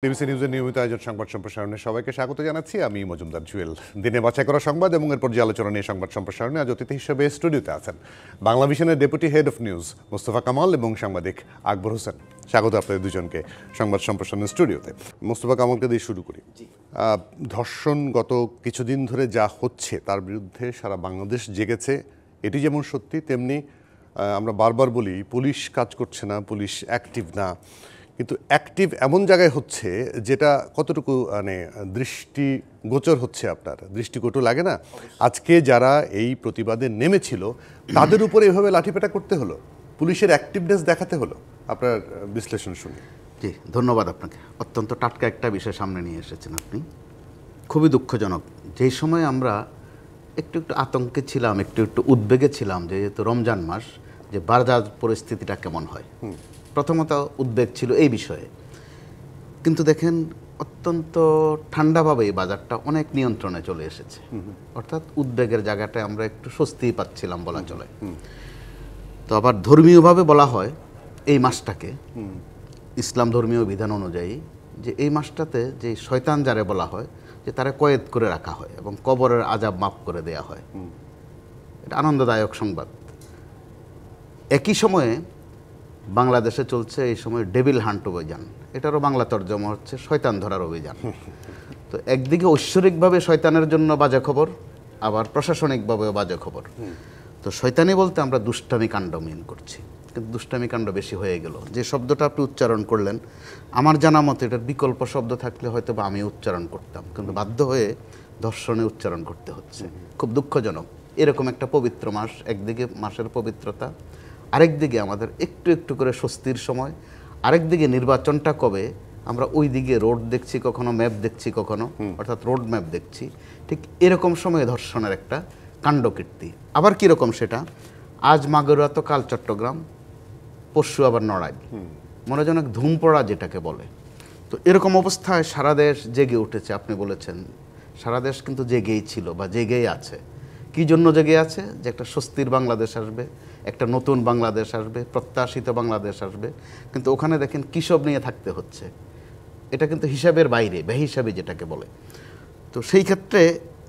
DBC নিউজের নিয়মিত আয়োজন সংবাদ সম্প্রসারণে সবাইকে স্বাগত জানাচ্ছি। আমি মজুমদার জুয়েল। দিনে বাছাই করা সংবাদ এবং এর পর্যালোচনা নিয়ে সংবাদ সম্প্রসারণে আজ অতিথি হিসেবে স্টুডিওতে আছেন বাংলাভিশনের deputy head of news Mostafa Kamal এবং সাংবাদিক আকবর হোসেন। স্বাগত আপনাদের দুজনকে সংবাদ সম্প্রসারণের স্টুডিওতে। মোস্তফা কামালকে দিয়ে শুরু করি। ধর্ষণ গত কিছুদিন ধরে যা হচ্ছে তার বিরুদ্ধে সারা বাংলাদেশ জেগেছে, এটি যেমন সত্যি, তেমনি আমরা বারবার বলি পুলিশ কাজ করছে না, পুলিশ অ্যাক্টিভ না। কিন্তু অ্যাক্টিভ এমন জায়গায় হচ্ছে যেটা কতটুকু দৃষ্টিগোচর হচ্ছে, আপনার দৃষ্টিকটু লাগে না? আজকে যারা এই প্রতিবাদে নেমেছিল তাদের উপরে এভাবে লাঠিপেটা করতে হলো, পুলিশের অ্যাক্টিভনেস দেখাতে হলো। আপনার বিশ্লেষণ শুনি। জি, ধন্যবাদ আপনাকে। অত্যন্ত টাটকা একটা বিষয় সামনে নিয়ে এসেছেন আপনি। খুবই দুঃখজনক। যেই সময় আমরা একটু আতঙ্কে ছিলাম, একটু উদ্বেগে ছিলাম, যেহেতু রমজান মাস, যে বাজার পরিস্থিতিটা কেমন হয়, প্রথমত উদ্বেগ ছিল এই বিষয়ে। কিন্তু দেখেন অত্যন্ত ঠান্ডাভাবে এই বাজারটা অনেক নিয়ন্ত্রণে চলে এসেছে। অর্থাৎ উদ্বেগের জায়গাটায় আমরা একটু স্বস্তিই পাচ্ছিলাম বলা চলে। তো আবার ধর্মীয়ভাবে বলা হয় এই মাসটাকে, ইসলাম ধর্মীয় বিধান অনুযায়ী, যে এই মাসটাতে যে শয়তান যারে বলা হয়, যে তারা কয়েদ করে রাখা হয় এবং কবরের আযাব মাফ করে দেয়া হয়। এটা আনন্দদায়ক সংবাদ। একই সময়ে বাংলাদেশে চলছে এই সময় ডেভিল হান্ট অভিযান। এটারও বাংলা তর্জমা হচ্ছে শয়তান ধরার অভিযান। তো একদিকে ঐশ্বরিকভাবে শয়তানের জন্য বাজে খবর, আবার প্রশাসনিকভাবেও বাজে খবর। তো শয়তানি বলতে আমরা দুষ্টামি কাণ্ড মিন করছি, কিন্তু দুষ্টামি কাণ্ড বেশি হয়ে গেল। যে শব্দটা আপনি উচ্চারণ করলেন, আমার জানা মতে এটার বিকল্প শব্দ থাকলে হয়তো বা আমি উচ্চারণ করতাম, কিন্তু বাধ্য হয়ে ধর্ষণে উচ্চারণ করতে হচ্ছে। খুব দুঃখজনক। এরকম একটা পবিত্র মাস, একদিকে মাসের পবিত্রতা, আরেকদিকে আমাদের একটু একটু করে স্বস্তির সময়, আরেকদিকে নির্বাচনটা কবে, আমরা ওই দিকে রোড দেখছি কখনো, ম্যাপ দেখছি কখনো, অর্থাৎ রোড ম্যাপ দেখছি। ঠিক এরকম সময়ে ধর্ষণের একটা কাণ্ডকীর্তি। আবার কীরকম সেটা, আজ মাগুরা তো কাল চট্টগ্রাম, পরশু আবার নড়াইল, মনে যেন ধুম পড়া যেটাকে বলে। তো এরকম অবস্থায় সারা দেশ জেগে উঠেছে। আপনি বলেছেন সারা দেশ কিন্তু জেগেই ছিল বা জেগেই আছে। কী জন্য জেগে আছে? যে একটা স্বস্তির বাংলাদেশ আসবে, একটা নতুন বাংলাদেশ আসবে, প্রত্যাশিত বাংলাদেশ আসবে। কিন্তু ওখানে দেখেন কী সব নিয়ে থাকতে হচ্ছে, এটা কিন্তু হিসাবের বাইরে, বেহিসাবি যেটাকে বলে। তো সেই ক্ষেত্রে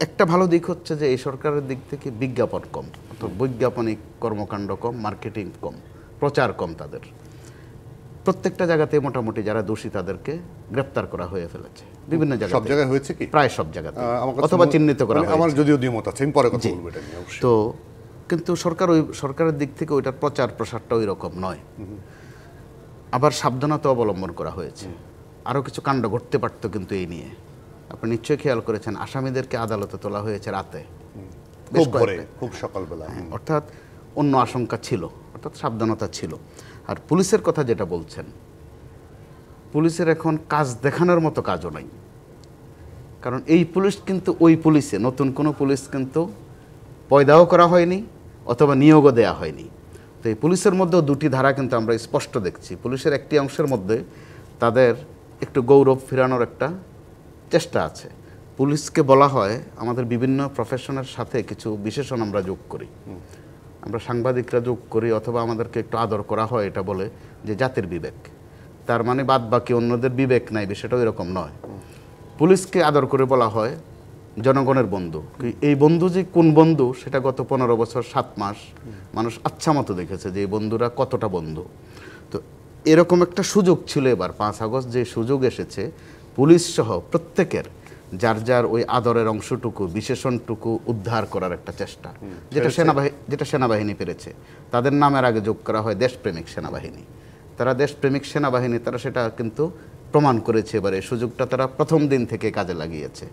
একটা ভালো দিক হচ্ছে যে এই সরকারের দিক থেকে বিজ্ঞাপন কম, অর্থাৎ বৈজ্ঞাপনিক কর্মকাণ্ড কম, মার্কেটিং কম, প্রচার কম। তাদের প্রত্যেকটা জায়গাতে মোটামুটি যারা দোষী তাদেরকে গ্রেপ্তার করা হয়ে ফেলেছে বিভিন্ন জায়গায়। সব জায়গায় হয়েছে কি? প্রায় সব জায়গাতে, অথবা চিহ্নিত করা হয়েছে। আমার যদিও দ্বিমত আছে, আমি পরে কথা বলবো এটা নিয়ে অবশ্যই। তো কিন্তু সরকারের দিক থেকে ওইটার প্রচার প্রসারটা ওই রকম নয়। আবার সাবধানতা অবলম্বন করা হয়েছে। আরও কিছু কাণ্ড ঘটতে পারতো কিন্তু এই নিয়ে। আপনি নিশ্চয়ই খেয়াল করেছেন, আসামিদেরকে আদালতে তোলা হয়েছে রাতে, খুব সকালবেলা। অর্থাৎ অন্য আশঙ্কা ছিল, অর্থাৎ সাবধানতা ছিল। আর পুলিশের কথা যেটা বলছেন, পুলিশের এখন কাজ দেখানোর মতো কাজও নাই। কারণ এই পুলিশ কিন্তু ওই পুলিশে, নতুন কোনো পুলিশ কিন্তু পয়দাও করা হয়নি অথবা নিয়োগও দেয়া হয়নি। তো এই পুলিশের মধ্যেও দুটি ধারা কিন্তু আমরা স্পষ্ট দেখছি। পুলিশের একটি অংশের মধ্যে তাদের একটু গৌরব ফেরানোর একটা চেষ্টা আছে। পুলিশকে বলা হয়, আমাদের বিভিন্ন প্রফেশনের সাথে কিছু বিশেষণ আমরা যোগ করি, আমরা সাংবাদিকরা যোগ করি, অথবা আমাদেরকে একটু আদর করা হয়, এটা বলে যে জাতির বিবেক। তার মানে বাদ বাকি অন্যদের বিবেক নাই, বিষয়টাও এরকম নয়। পুলিশকে আদর করে বলা হয় জনগণের বন্ধু। এই বন্ধু যে কোন বন্ধু, সেটা গত 15 বছর 7 মাস মানুষ আচ্ছা মতো দেখেছে যে এই বন্ধুরা কতটা বন্ধু। তো এরকম একটা সুযোগ ছিল এবার 5 আগস্ট, যে সুযোগ এসেছে পুলিশ সহ প্রত্যেকের যার যার ওই আদরের অংশটুকু, বিশেষণটুকু উদ্ধার করার একটা চেষ্টা, যেটা সেনাবাহিনী পেরেছে। তাদের নামের আগে যোগ করা হয় দেশপ্রেমিক সেনাবাহিনী। তারা দেশপ্রেমিক সেনাবাহিনী, তারা সেটা কিন্তু প্রমাণ করেছে। এবার এই সুযোগটা তারা প্রথম দিন থেকে কাজে লাগিয়েছে,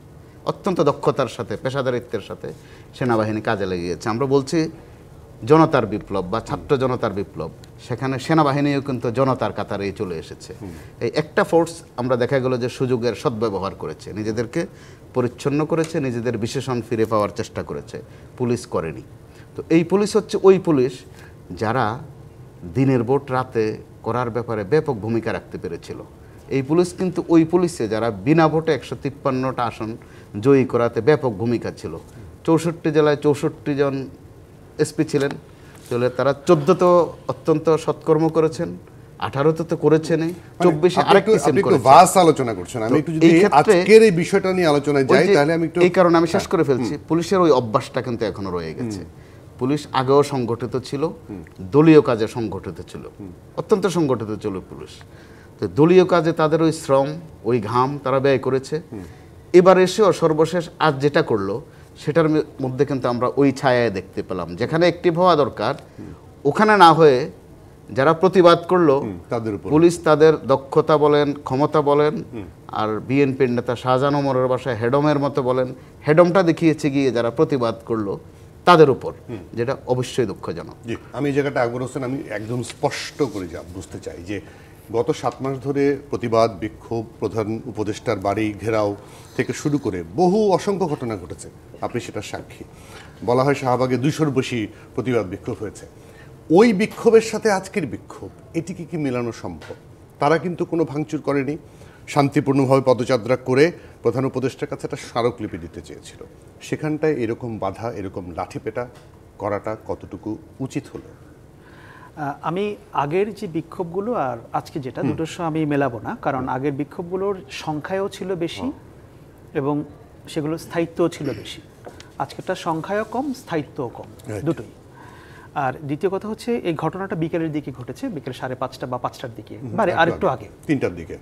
অত্যন্ত দক্ষতার সাথে, পেশাদারিত্বের সাথে সেনাবাহিনী কাজে লাগিয়েছে। আমরা বলছি জনতার বিপ্লব বা ছাত্র জনতার বিপ্লব, সেখানে সেনাবাহিনীও কিন্তু জনতার কাতারেই চলে এসেছে। এই একটা ফোর্স আমরা দেখা গেল যে সুযোগের সদ্ব্যবহার করেছে, নিজেদেরকে পরিচ্ছন্ন করেছে, নিজেদের বিশেষণ ফিরে পাওয়ার চেষ্টা করেছে। পুলিশ করেনি। তো এই পুলিশ হচ্ছে ওই পুলিশ যারা দিনের ভোট রাতে করার ব্যাপারে ব্যাপক ভূমিকা রাখতে পেরেছিল। এই পুলিশ কিন্তু ওই পুলিশে যারা বিনা ভোটে 153টা আসন জয়ী করাতে ব্যাপক ভূমিকা ছিল। 64 জেলায় 64 জন এসপি ছিলেন, তাহলে তারা 14 তো অত্যন্ত সৎকর্ম করেছেন, 18-তে তো করেছেনই, মানে 24-এ আরেকটি সেম আপনি একটু করেছে। ভাস আলোচনা করছেন, আমি একটু যদি এই ক্ষেত্রে- আজকের এই বিষয়টা নিয়ে আলোচনায় যাই তাহলে আমি একটু এই কারণে আমি শেষ করে ফেলছি, পুলিশের ওই অভ্যাসটা কিন্তু এখনো রয়ে গেছে। পুলিশ আগেও সংগঠিত ছিল, দলীয় কাজে সংগঠিত ছিল, অত্যন্ত সংগঠিত ছিল পুলিশ। তো দলীয় কাজে তাদের ওই শ্রম, ওই ঘাম তারা ব্যয় করেছে। এবার এসেও সর্বশেষ আজ যেটা করলো সেটার মধ্যে কিন্তু আমরা ওই ছায়ায় দেখতে পেলাম, যেখানে অ্যাক্টিভ হওয়া দরকার ওখানে না হয়ে যারা প্রতিবাদ করলো তাদের উপর পুলিশ তাদের দক্ষতা বলেন, ক্ষমতা বলেন, আর বিএনপির নেতা শাহজাহান ওমরের বাসায় হেডমের মতো বলেন, হেডমটা দেখিয়েছে গিয়ে যারা প্রতিবাদ করলো তাদের উপর, যেটা অবশ্যই দুঃখজনক। জি, আমি এই জায়গাটা আকবর হোসেন আমি একদম স্পষ্ট করে বুঝতে চাই যে গত 7 মাস ধরে প্রতিবাদ, বিক্ষোভ, প্রধান উপদেষ্টার বাড়ি ঘেরাও থেকে শুরু করে বহু অসংখ্য ঘটনা ঘটেছে, আপনি সেটা সাক্ষী। বলা হয় শাহবাগে 200-র বেশি প্রতিবাদ বিক্ষোভ হয়েছে। ওই বিক্ষোভের সাথে আজকের বিক্ষোভ এটিকে কি মেলানো সম্ভব? তারা কিন্তু কোনো ভাঙচুর করেনি, শান্তিপূর্ণভাবে পদযাত্রা করে প্রধান উপদেষ্টার কাছে একটা স্মারকলিপি দিতে চেয়েছিল। সেখানটায় এরকম বাধা, এরকম লাঠিপেটা করাটা কতটুকু উচিত হলো? আমি আগের যে বিক্ষোভগুলো আর আজকে যেটা দুটোর সঙ্গে আমি মেলাবো না, কারণ আগের বিক্ষোভগুলোর সংখ্যাও ছিল বেশি এবং সেগুলোর স্থায়িত্বও ছিল বেশি। আজকেরটা সংখ্যাও কম, স্থায়িত্বও কম, দুটোই। আর দ্বিতীয় কথা হচ্ছে এই ঘটনাটা বিকেলের দিকে ঘটেছে, বিকেল 5:30 বা 5টার দিকে, মানে আরেকটু আগে 3টার দিকে,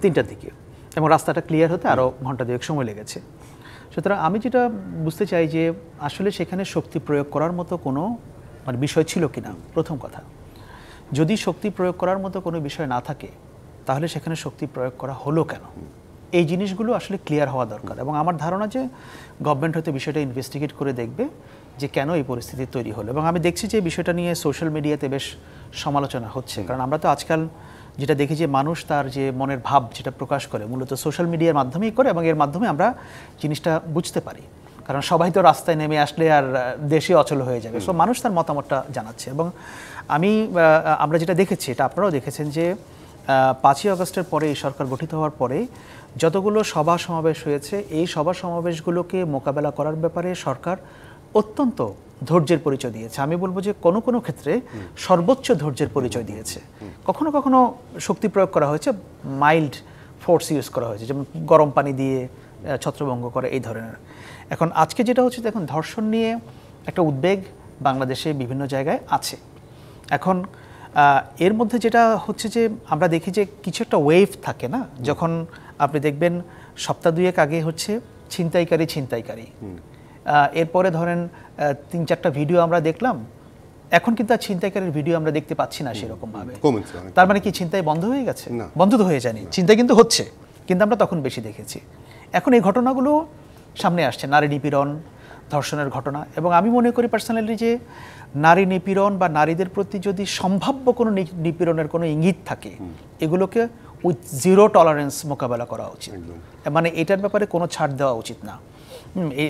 3টার দিকে, এবং রাস্তাটা ক্লিয়ার হতে আরও ঘন্টা দুয়েক সময় লেগেছে। সুতরাং আমি যেটা বুঝতে চাই যে আসলে সেখানে শক্তি প্রয়োগ করার মতো কোনো মানে বিষয় ছিল কিনা, প্রথম কথা। যদি শক্তি প্রয়োগ করার মতো কোনো বিষয় না থাকে তাহলে সেখানে শক্তি প্রয়োগ করা হলো কেন, এই জিনিসগুলো আসলে ক্লিয়ার হওয়া দরকার। এবং আমার ধারণা যে গভর্নমেন্ট হয়তো বিষয়টা ইনভেস্টিগেট করে দেখবে যে কেন এই পরিস্থিতি তৈরি হলো। এবং আমি দেখছি যে বিষয়টা নিয়ে সোশ্যাল মিডিয়াতে বেশ সমালোচনা হচ্ছে, কারণ আমরা তো আজকাল যেটা দেখি যে মানুষ তার যে মনের ভাব যেটা প্রকাশ করে মূলত সোশ্যাল মিডিয়ার মাধ্যমেই করে, এবং এর মাধ্যমে আমরা জিনিসটা বুঝতে পারি, কারণ সবাই তো রাস্তায় নেমে আসলে আর দেশে অচল হয়ে যাবে। সো মানুষ তার মতামতটা জানাচ্ছে। এবং আমরা যেটা দেখেছি, এটা আপনারাও দেখেছেন যে 5ই আগস্টের পরে এই সরকার গঠিত হওয়ার পরে যতগুলো সভা সমাবেশ হয়েছে, এই সভা সমাবেশগুলোকে মোকাবেলা করার ব্যাপারে সরকার অত্যন্ত ধৈর্যের পরিচয় দিয়েছে। আমি বলবো যে কোনো কোনো ক্ষেত্রে সর্বোচ্চ ধৈর্যের পরিচয় দিয়েছে। কখনো কখনো শক্তি প্রয়োগ করা হয়েছে, মাইল্ড ফোর্স ইউজ করা হয়েছে, যেমন গরম পানি দিয়ে ছত্রভঙ্গ করে, এই ধরনের। এখন আজকে যেটা হচ্ছে, দেখুন ধর্ষণ নিয়ে একটা উদ্বেগ বাংলাদেশে বিভিন্ন জায়গায় আছে। এখন এর মধ্যে যেটা হচ্ছে যে আমরা দেখি যে কিছু একটা ওয়েভ থাকে না, যখন আপনি দেখবেন সপ্তাহ দুয়েক আগে হচ্ছে ছিনতাইকারী, এরপরে ধরেন 3-4টা ভিডিও আমরা দেখলাম, এখন কিন্তু আর ছিনতাইকারীর ভিডিও আমরা দেখতে পাচ্ছি না সেরকম ভাবে। তার মানে কি ছিনতাই বন্ধ হয়ে গেছে? বন্ধ তো হয়ে যায়নি, চিন্তাই কিন্তু হচ্ছে, কিন্তু আমরা তখন বেশি দেখেছি। এখন এই ঘটনাগুলো সামনে আসছে, নারী নিপীড়ন, ধর্ষণের ঘটনা। এবং আমি মনে করি পার্সোনালি যে নারী নিপীড়ন বা নারীদের প্রতি যদি সম্ভাব্য কোনো নিপীড়নের কোনো ইঙ্গিত থাকে, এগুলোকে উইথ জিরো টলারেন্স মোকাবেলা করা উচিত। মানে এটার ব্যাপারে কোনো ছাড় দেওয়া উচিত না।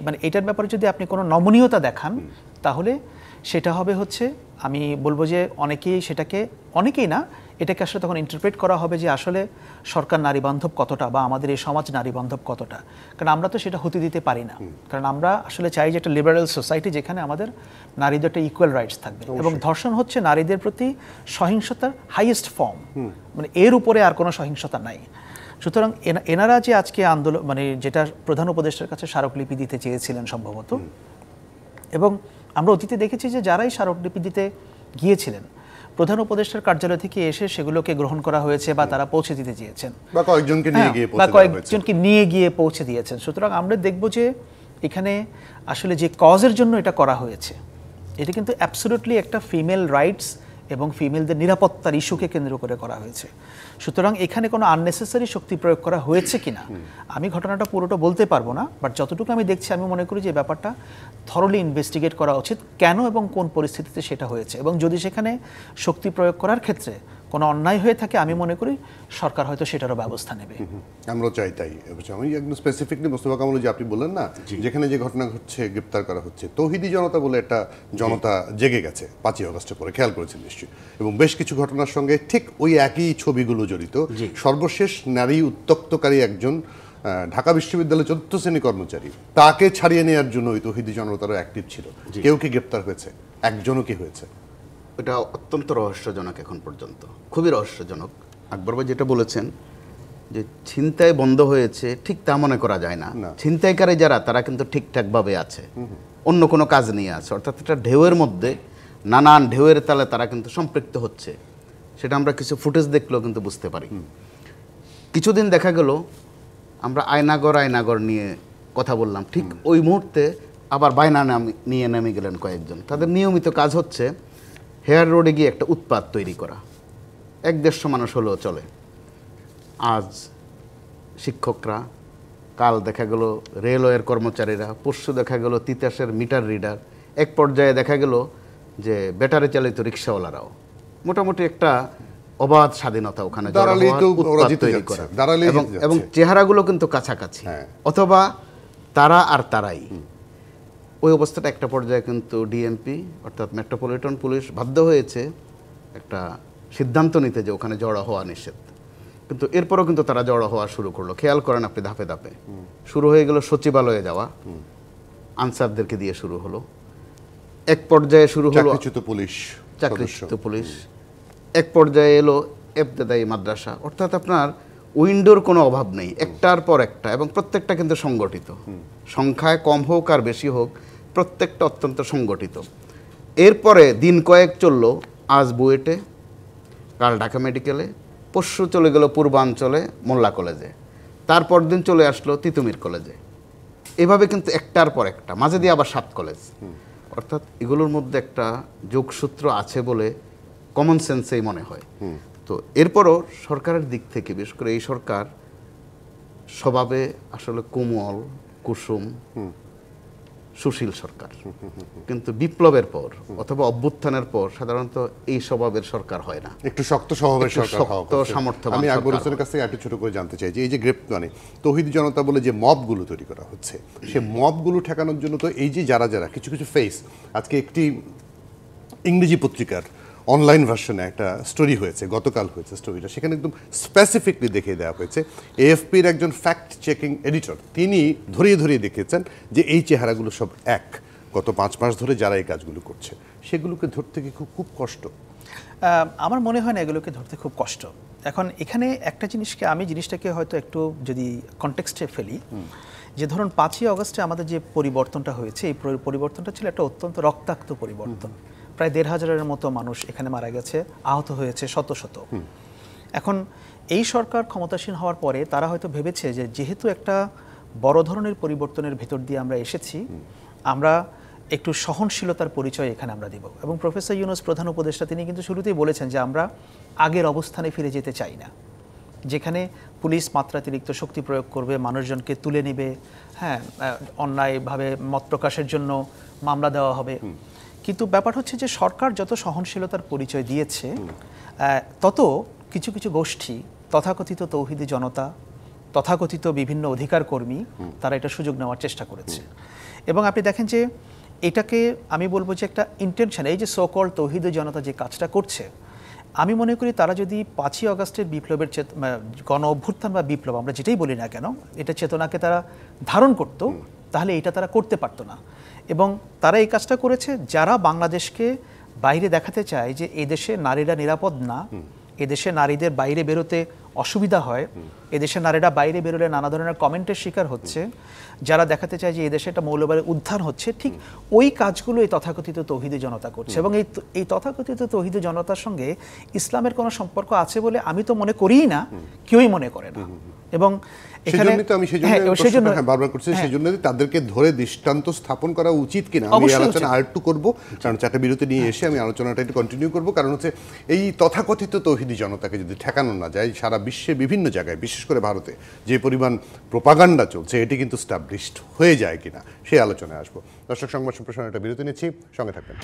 মানে এটার ব্যাপারে যদি আপনি কোনো নমনীয়তা দেখান তাহলে সেটা হবে হচ্ছে, আমি বলবো যে অনেকেই না, এটাকে আসলে তখন ইন্টারপ্রেট করা হবে যে আসলে সরকার নারী বান্ধব কতটা, বা আমাদের এই সমাজ নারী বান্ধব কতটা। কারণ আমরা তো সেটা হতে দিতে পারি না, কারণ আমরা আসলে চাই যে একটা লিবারেল সোসাইটি যেখানে আমাদের নারীদের একটা ইকুয়াল রাইটস থাকবে। এবং ধর্ষণ হচ্ছে নারীদের প্রতি সহিংসতার হাইয়েস্ট ফর্ম, মানে এর উপরে আর কোনো সহিংসতা নাই। সুতরাং এনারা যে আজকে আন্দোলন, মানে যেটা প্রধান উপদেষ্টার কাছে স্মারকলিপি দিতে চেয়েছিলেন সম্ভবত, এবং আমরা অতীতে দেখেছি যে যারাই স্মারকলিপি দিতে গিয়েছিলেন প্রধান উপদেষ্টার কার্যালয় থেকে এসে সেগুলোকে গ্রহণ করা হয়েছে, বা তারা পৌঁছে দিতে চেয়েছেন, বা কয়েকজনকে নিয়ে গিয়ে পৌঁছে দিয়েছেন। সুতরাং আমরা দেখব যে এখানে আসলে যে কজের জন্য এটা করা হয়েছে, এটা কিন্তু অ্যাবসলিউটলি একটা ফিমেল রাইটস এবং ফিমেলদের নিরাপত্তার ইস্যুকে কেন্দ্র করে করা হয়েছে। সুতরাং এখানে কোনো আননেসেসারি শক্তি প্রয়োগ করা হয়েছে কিনা আমি ঘটনাটা পুরোটা বলতে পারবো না, বাট যতটুকু আমি দেখছি আমি মনে করি যে ব্যাপারটা থরলি ইনভেস্টিগেট করা উচিত, কেন এবং কোন পরিস্থিতিতে সেটা হয়েছে। এবং যদি সেখানে শক্তি প্রয়োগ করার ক্ষেত্রে কোনো অন্যায় হয়ে থাকে, আমি মনে করি সরকার হয়তো সেটারও ব্যবস্থা নেবে। আমরা চাই তাই। আমি একদম স্পেসিফিকলি মোস্তফা কামাল যে আপনি বললেন না, যেখানে যে ঘটনা ঘটছে, গ্রেপ্তার করা হচ্ছে, তৌহিদি জনতা বলে একটা জনতা জেগে গেছে 5ই আগস্টের পরে, খেয়াল করেছেন নিশ্চয়ই। এবং বেশ কিছু ঘটনার সঙ্গে ঠিক ওই একই ছবিগুলো জড়িত। সর্বশেষ নারী উত্তক্তকারী একজন ঢাকা বিশ্ববিদ্যালয়ের 4র্থ শ্রেণী কর্মচারী, তাকে ছাড়িয়ে নেওয়ার জন্য ওই তৌহিদি জনতারও অ্যাক্টিভ ছিল। কেউ কি গ্রেপ্তার হয়েছে? একজনও কি হয়েছে? এটা অত্যন্ত রহস্যজনক এখন পর্যন্ত, খুবই রহস্যজনক। আকবর ভাই যেটা বলেছেন যে ছিনতাই বন্ধ হয়েছে, ঠিক তা মনে করা যায় না। ছিনতাইকারী যারা, তারা কিন্তু ঠিকঠাকভাবে আছে, অন্য কোনো কাজ নিয়ে আছে, অর্থাৎ এটা ঢেউয়ের মধ্যে, নানান ঢেউয়ের তালে তারা কিন্তু সম্পৃক্ত হচ্ছে। সেটা আমরা কিছু ফুটেজ দেখলেও কিন্তু বুঝতে পারি। কিছুদিন দেখা গেল আমরা আয়নাগর নিয়ে কথা বললাম, ঠিক ওই মুহূর্তে আবার বায়না নিয়ে নেমে গেলেন কয়েকজন। তাদের নিয়মিত কাজ হচ্ছে হেয়ার রোডে গিয়ে একটা উৎপাত তৈরি করা। 100-150 মানুষ হলেও চলে। আজ শিক্ষকরা, কাল দেখা গেল রেলওয়ের কর্মচারীরা, পরশু দেখা গেল তিতাসের মিটার রিডার, এক পর্যায়ে দেখা গেল যে ব্যাটারি চালিত রিক্সাওয়ালারাও। মোটামুটি একটা অবাধ স্বাধীনতা ওখানে তৈরি করা, এবং চেহারাগুলো কিন্তু কাছাকাছি, অথবা তারা আর তারাই। ওই অবস্থাটা একটা পর্যায়ে কিন্তু ডিএমপি অর্থাৎ মেট্রোপলিটন পুলিশ বাধ্য হয়েছে একটা সিদ্ধান্ত নিতে যে ওখানে জড়ো হওয়া নিষেধ। কিন্তু এরপরও কিন্তু তারা জড়ো হওয়া শুরু করলো। খেয়াল করেন আপনি, ধাপে ধাপে শুরু হয়ে গেল সচিবালয়ে যাওয়া, আনসারদেরকে দিয়ে শুরু হলো। এক পর্যায়ে শুরু হলো চাকরিচ্যুত পুলিশ, এক পর্যায়ে এলো ইবতেদায়ী মাদ্রাসা। অর্থাৎ আপনার উইন্ডোর কোনো অভাব নেই, একটার পর একটা, এবং প্রত্যেকটা কিন্তু সংগঠিত, সংখ্যায় কম হোক আর বেশি হোক, প্রত্যেকটা অত্যন্ত সংগঠিত। এরপরে দিন কয়েক চললো, আজ বুয়েটে, কাল ঢাকা মেডিকেলে, পরশু চলে গেল পূর্বাঞ্চলে মোল্লা কলেজে, তারপর দিন চলে আসলো তিতুমির কলেজে। এভাবে কিন্তু একটার পর একটা, মাঝে দিয়ে আবার 7 কলেজ। অর্থাৎ এগুলোর মধ্যে একটা যোগসূত্র আছে বলে কমন সেন্সেই মনে হয়। তো এরপরও সরকারের দিক থেকে, বিশেষ করে এই সরকার স্বভাবে আসলে কোমল, কুসুম, সুশীল সরকার, কিন্তু বিপ্লবের পর অথবা অভ্যুত্থানের পর সাধারণত এই স্বভাবের সরকার হয় না, একটু শক্ত স্বভাবের সরকার হওয়া উচিত। সামর্থ্যবান। আমি আকবর হোসেনের কাছ থেকে একটু ছোট করে জানতে চাই যে এই যে মানে তৌহিদি জনতা বলে যে মবগুলো তৈরি করা হচ্ছে, সে মবগুলো ঠেকানোর জন্য তো এই যে যারা কিছু ফেস, আজকে একটি ইংরেজি পত্রিকার অনলাইন ভার্সনে একটা স্টোরি হয়েছে, গতকাল হয়েছে স্টোরিটা, সেখানে একদম স্পেসিফিকলি দেখিয়ে দেওয়া হয়েছে। এএফপির একজন ফ্যাক্ট চেকিং এডিটর, তিনি ধরিয়ে দেখিয়েছেন যে এই চেহারাগুলো সব এক, গত 5 মাস ধরে যারা এই কাজগুলো করছে, সেগুলোকে ধরতে কি খুব কষ্ট? আমার মনে হয় না এগুলোকে ধরতে খুব কষ্ট। এখন এখানে একটা জিনিসটাকে হয়তো একটু যদি কনটেক্সটে ফেলি, যে ধরুন 5ই আগস্টে আমাদের যে পরিবর্তনটা হয়েছে, এই পরিবর্তনটা ছিল একটা অত্যন্ত রক্তাক্ত পরিবর্তন। প্রায় 1,500-এর মতো মানুষ এখানে মারা গেছে, আহত হয়েছে শত। এখন এই সরকার ক্ষমতাসীন হওয়ার পরে তারা হয়তো ভেবেছে যে যেহেতু একটা বড় ধরনের পরিবর্তনের ভেতর দিয়ে আমরা এসেছি, আমরা একটু সহনশীলতার পরিচয় এখানে আমরা দিব। এবং প্রফেসর ইউনূস প্রধান উপদেষ্টা, তিনি কিন্তু শুরুতেই বলেছেন যে আমরা আগের অবস্থানে ফিরে যেতে চাই না, যেখানে পুলিশ মাত্রাতিরিক্ত শক্তি প্রয়োগ করবে, মানুষজনকে তুলে নেবে, হ্যাঁ, অন্যায়ভাবে মত প্রকাশের জন্য মামলা দেওয়া হবে। কিন্তু ব্যাপার হচ্ছে যে সরকার যত সহনশীলতার পরিচয় দিয়েছে, তত কিছু গোষ্ঠী, তথাকথিত তৌহিদি জনতা, তথাকথিত বিভিন্ন অধিকার কর্মী, তারা এটা সুযোগ নেওয়ার চেষ্টা করেছে। এবং আপনি দেখেন যে এটাকে আমি বলবো যে একটা ইন্টেনশন, এই যে সোকল তৌহিদি জনতা যে কাজটা করছে, আমি মনে করি তারা যদি 5ই আগস্টের বিপ্লবের গণ অভ্যুত্থান বা বিপ্লব, আমরা যেটাই বলি না কেন, এটা চেতনাকে তারা ধারণ করত, তাহলে এটা তারা করতে পারতো না। এবং তারা এই কাজটা করেছে যারা বাংলাদেশকে বাইরে দেখাতে চায় যে এদেশে নারীরা নিরাপদ না, এদেশে নারীদের বাইরে বেরোতে অসুবিধা হয়, এদেশে নারীরা বাইরে বেরোলে নানা ধরনের কমেন্টের শিকার হচ্ছে, যারা দেখাতে চায় যে এদেশে একটা মৌলবাদের উত্থান হচ্ছে, ঠিক ওই কাজগুলো এই তথাকথিত তৌহিদি জনতা করছে। এবং এই তথাকথিত তৌহিদি জনতার সঙ্গে ইসলামের কোনো সম্পর্ক আছে বলে আমি তো মনে করিই না, কেউই মনে করে না। এবং বারবার করছি, সেই জন্য তাদেরকে ধরে দৃষ্টান্ত স্থাপন করা উচিত কিনা আমি আলোচনা আরেকটু করবো, কারণ 4টা বিরতি নিয়ে এসে আমি আলোচনাটা একটু কন্টিনিউ করবো। কারণ হচ্ছে এই তথাকথিত তৌহিদি জনতাকে যদি ঠেকানো না যায়, সারা বিশ্বে বিভিন্ন জায়গায়, বিশেষ করে ভারতে যে পরিমাণ প্রোপাগান্ডা চলছে, এটি কিন্তু স্টাবলিশড হয়ে যায় কিনা সেই আলোচনায় আসবো। দর্শক, সংবাদ সম্প্রসারণে একটা বিরতি নিচ্ছি, সঙ্গে থাকবেন।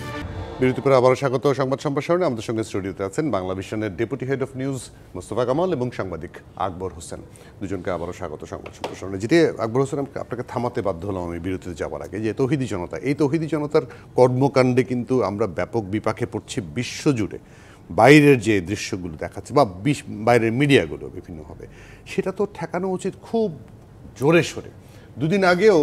বিরতি পরে আবারও স্বাগত সংবাদ সম্প্রসারণে। আমাদের সঙ্গে স্টুডিওতে আছেন বাংলা ভিশনের deputy head of news Mostafa Kamal এবং সাংবাদিক আকবর হোসেন। দুজনকে আবারও স্বাগত সংবাদ সম্প্রসারণে। যেটি আকবর হোসেন, আপনাকে থামাতে বাধ্য হলাম আমি বিরতিতে যাওয়ার আগে, যে তৌহিদি জনতা, এই তৌহিদি জনতার কর্মকাণ্ডে কিন্তু আমরা ব্যাপক বিপাকে পড়ছি বিশ্বজুড়ে। বাইরের যে দৃশ্যগুলো দেখাচ্ছে বা বাইরের মিডিয়াগুলো বিভিন্নভাবে, সেটা তো ঠেকানো উচিত খুব জোরে সোরে। দুদিন আগেও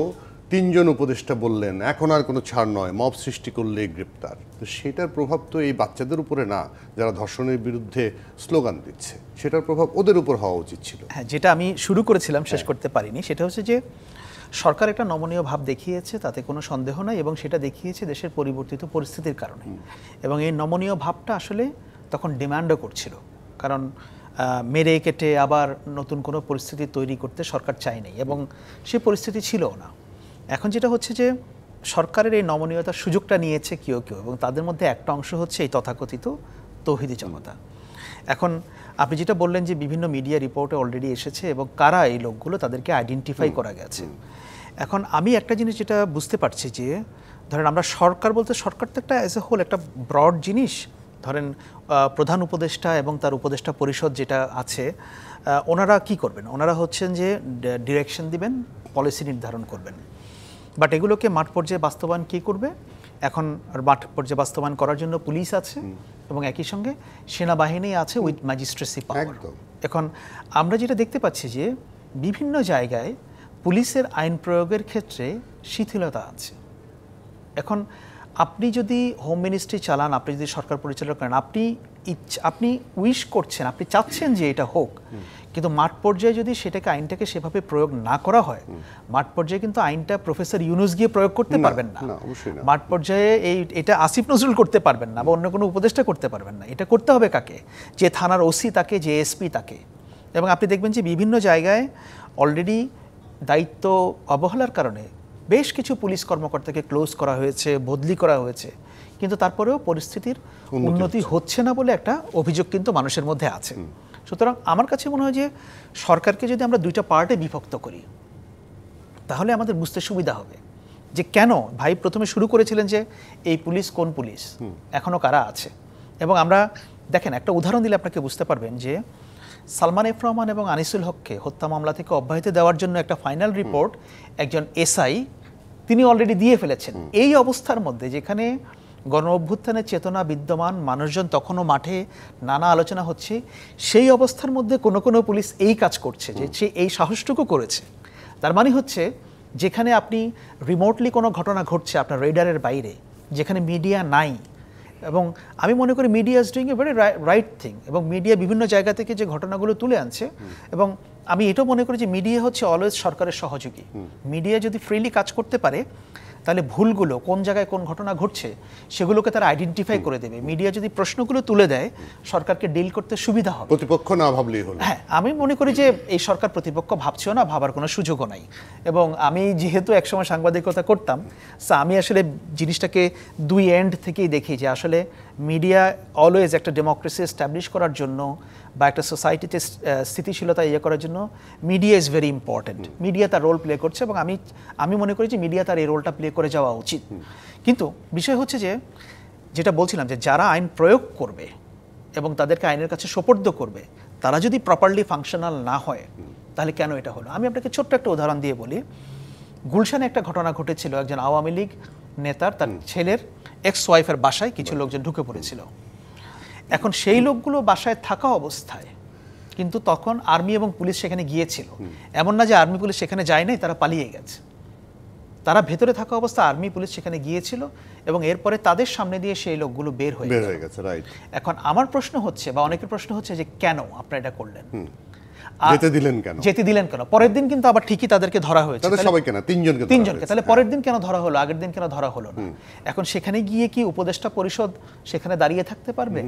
তিনজন উপদেষ্টা বললেন এখন আর কোনো ছাড় নয়, মব সৃষ্টি করলে গ্রেপ্তার। তো সেটার প্রভাব তো এই বাচ্চাদের উপরে না, যারা ধর্ষণের বিরুদ্ধে স্লোগান দিচ্ছে, সেটার প্রভাব ওদের উপর হওয়া উচিত ছিল। হ্যাঁ, যেটা আমি শুরু করেছিলাম শেষ করতে পারিনি, সেটা হচ্ছে যে সরকার একটা নমনীয় ভাব দেখিয়েছে, তাতে কোনো সন্দেহ নাই, এবং সেটা দেখিয়েছে দেশের পরিবর্তিত পরিস্থিতির কারণে। এবং এই নমনীয় ভাবটা আসলে তখন ডিমান্ডও করছিল, কারণ মেরে কেটে আবার নতুন কোনো পরিস্থিতি তৈরি করতে সরকার চায়নি, এবং সে পরিস্থিতি ছিলও না। এখন যেটা হচ্ছে যে সরকারের এই নমনীয়তার সুযোগটা নিয়েছে কেউ কেউ, এবং তাদের মধ্যে একটা অংশ হচ্ছে এই তথাকথিত তৌহিদি জনতা। এখন আপনি যেটা বললেন যে বিভিন্ন মিডিয়া রিপোর্টে অলরেডি এসেছে এবং কারা এই লোকগুলো, তাদেরকে আইডেন্টিফাই করা গেছে। এখন আমি একটা জিনিস যেটা বুঝতে পারছি যে ধরেন আমরা সরকার বলতে, সরকার তো একটা অ্যাজ এ হোল একটা ব্রড জিনিস। ধরেন প্রধান উপদেষ্টা এবং তার উপদেষ্টা পরিষদ যেটা আছে, ওনারা কি করবেন? ওনারা হচ্ছেন যে ডিরেকশন দিবেন, পলিসি নির্ধারণ করবেন, বাট এগুলোকে মাঠ পর্যায়ে বাস্তবায়ন কে করবে? এখন মাঠ পর্যায়ে বাস্তবায়ন করার জন্য পুলিশ আছে এবং একই সঙ্গে সেনাবাহিনী আছে উইথ ম্যাজিস্ট্রেসি পাওয়ার। এখন আমরা যেটা দেখতে পাচ্ছি যে বিভিন্ন জায়গায় পুলিশের আইন প্রয়োগের ক্ষেত্রে শিথিলতা আছে। এখন আপনি যদি হোম মিনিস্ট্রি চালান, আপনি যদি সরকার পরিচালনা করেন, আপনি উইশ করছেন, আপনি চাচ্ছেন যে এটা হোক, কিন্তু মাঠ পর্যায়ে যদি সেটাকে আইনটাকে সেভাবে প্রয়োগ না করা হয়, মাঠ পর্যায়ে কিন্তু আইনটা প্রফেসর ইউনূস গিয়ে প্রয়োগ করতে পারবেন না। মাঠ পর্যায়ে এটা আসিফ নজরুল করতে পারবেন না, বা অন্য কোনো উপদেষ্টা করতে পারবেন না। এটা করতে হবে কাকে? যে থানার ওসি তাকে, যে এসপি তাকে। এবং আপনি দেখবেন যে বিভিন্ন জায়গায় অলরেডি দায়িত্ব অবহেলার কারণে বেশ কিছু পুলিশ কর্মকর্তাকে ক্লোজ করা হয়েছে, বদলি করা হয়েছে, কিন্তু তারপরেও পরিস্থিতির উন্নতি হচ্ছে না বলে একটা অভিযোগ কিন্তু মানুষের মধ্যে আছে। সুতরাং আমার কাছে মনে হয় যে সরকারকে যদি আমরা দুইটা পার্টে বিভক্ত করি, তাহলে আমাদের বুঝতে সুবিধা হবে যে কেন ভাই প্রথমে শুরু করেছিলেন যে এই পুলিশ কোন পুলিশ, এখনও কারা আছে। এবং আমরা দেখেন, একটা উদাহরণ দিলে আপনাকে বুঝতে পারবেন যে সালমান এফ রহমান এবং আনিসুল হককে হত্যা মামলা থেকে অব্যাহতি দেওয়ার জন্য একটা ফাইনাল রিপোর্ট একজন এসআই তিনি অলরেডি দিয়ে ফেলেছেন। এই অবস্থার মধ্যে, যেখানে গণ অভ্যুত্থানের চেতনা বিদ্যমান, মানুষজন তখনও মাঠে, নানা আলোচনা হচ্ছে, সেই অবস্থার মধ্যে কোনো কোনো পুলিশ এই কাজ করছে, যে সে এই সাহসটুকু করেছে। তার মানে হচ্ছে যেখানে আপনি রিমোটলি কোনো ঘটনা ঘটছে আপনার রেডারের বাইরে, যেখানে মিডিয়া নাই, এবং আমি মনে করি media is doing a very right thing, এবং মিডিয়া বিভিন্ন জায়গা থেকে যে ঘটনাগুলো তুলে আনছে, এবং আমি এটাও মনে করি যে মিডিয়া হচ্ছে অলওয়েজ সরকারের সহযোগী। মিডিয়া যদি ফ্রিলি কাজ করতে পারে, তাহলে ভুলগুলো কোন জায়গায় কোন ঘটনা ঘটছে সেগুলোকে তারা আইডেন্টিফাই করে দেবে। মিডিয়া যদি প্রশ্নগুলো তুলে দেয়, সরকারকে ডিল করতে সুবিধা হবে। প্রতিপক্ষ না ভাবলেই হলো। হ্যাঁ, আমি মনে করি যে এই সরকার প্রতিপক্ষ ভাবছেও না, ভাবার কোনো সুযোগও নাই। এবং আমি যেহেতু একসময় সাংবাদিকতা করতাম, আমি আসলে জিনিসটাকে দুই এন্ড থেকেই দেখি যে আসলে মিডিয়া অলওয়েজ একটা ডেমোক্রেসি এস্টাবলিশ করার জন্য বা একটা সোসাইটিতে স্থিতিশীলতা করার জন্য media is very important. Media তার রোল প্লে করছে, এবং আমি মনে করি যে মিডিয়া তার এই রোলটা প্লে করে যাওয়া উচিত। কিন্তু বিষয় হচ্ছে যে যেটা বলছিলাম, যে যারা আইন প্রয়োগ করবে এবং তাদেরকে আইনের কাছে সোপর্দ করবে, তারা যদি প্রপারলি ফাংশনাল না হয়, তাহলে কেন এটা হলো? আমি আপনাকে ছোট্ট একটা উদাহরণ দিয়ে বলি। গুলশানে একটা ঘটনা ঘটেছিল, একজন আওয়ামী লীগ নেতার তার ছেলের এক্স ওয়াইফের বাসায় কিছু লোকজন ঢুকে পড়েছিল। এখন সেই লোকগুলো বাসায় থাকা অবস্থায়, কিন্তু তখন আর্মি এবং পুলিশ সেখানে গিয়েছিল। এমন না যে আর্মি পুলিশ সেখানে যায় নাই, তারা পালিয়ে গেছে। তারা ভেতরে থাকা অবস্থা আর্মি পুলিশ সেখানে গিয়েছিল, এবং এরপরে তাদের সামনে দিয়ে সেই লোকগুলো বের হয়ে গেছে। এখন আমার প্রশ্ন হচ্ছে, বা অনেকের প্রশ্ন হচ্ছে, যে কেন আপনারা এটা করলেন, যেতে দিলেন কেন? পরের দিন কিন্তু আবার ঠিকই তাদেরকে ধরা হয়েছে, তিনজনকে। তাহলে পরের দিন কেন ধরা হলো, আগের দিন কেন ধরা হলো না? এখন সেখানে গিয়ে কি উপদেষ্টা পরিষদ সেখানে দাঁড়িয়ে থাকতে পারবে?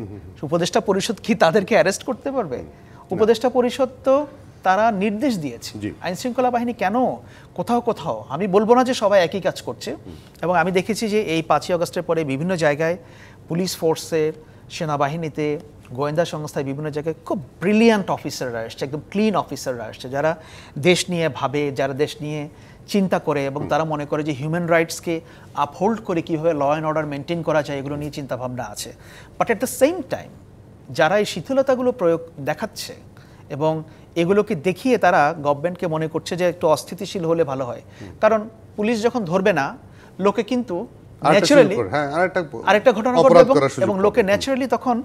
উপদেষ্টা পরিষদ কি তাদেরকে অ্যারেস্ট করতে পারবে? উপদেষ্টা পরিষদ তো তারা নির্দেশ দিয়েছে। আইন শৃঙ্খলা বাহিনী কেন কোথাও কোথাও, আমি বলবো না যে সবাই একই কাজ করছে, এবং আমি দেখেছি যে এই 5ই আগস্টের পরে বিভিন্ন জায়গায় পুলিশ ফোর্সের, সেনাবাহিনীতে, গোয়েন্দা সংস্থায় বিভিন্ন জায়গায় খুব ব্রিলিয়ান্ট অফিসাররা আসছে, একদম ক্লিন অফিসাররা আসছে, যারা দেশ নিয়ে ভাবে, যারা দেশ নিয়ে চিন্তা করে, এবং তারা মনে করে যে হিউম্যান রাইটসকে আপহোল্ড করে কীভাবে ল অ্যান্ড অর্ডার মেনটেন করা যায়, এগুলো নিয়ে চিন্তাভাবনা আছে। But at the same time যারা এই শিথিলতাগুলো প্রয়োগ দেখাচ্ছে, এবং এগুলোকে দেখিয়ে তারা গভর্নমেন্টকে মনে করছে যে একটু অস্থিতিশীল হলে ভালো হয়, কারণ পুলিশ যখন ধরবে না, লোকে কিন্তু ন্যাচারালি হ্যাঁ আরেকটা ঘটনা অপরাধ ঘটবে করার সুযোগ এবং লোকে ন্যাচারালি তখন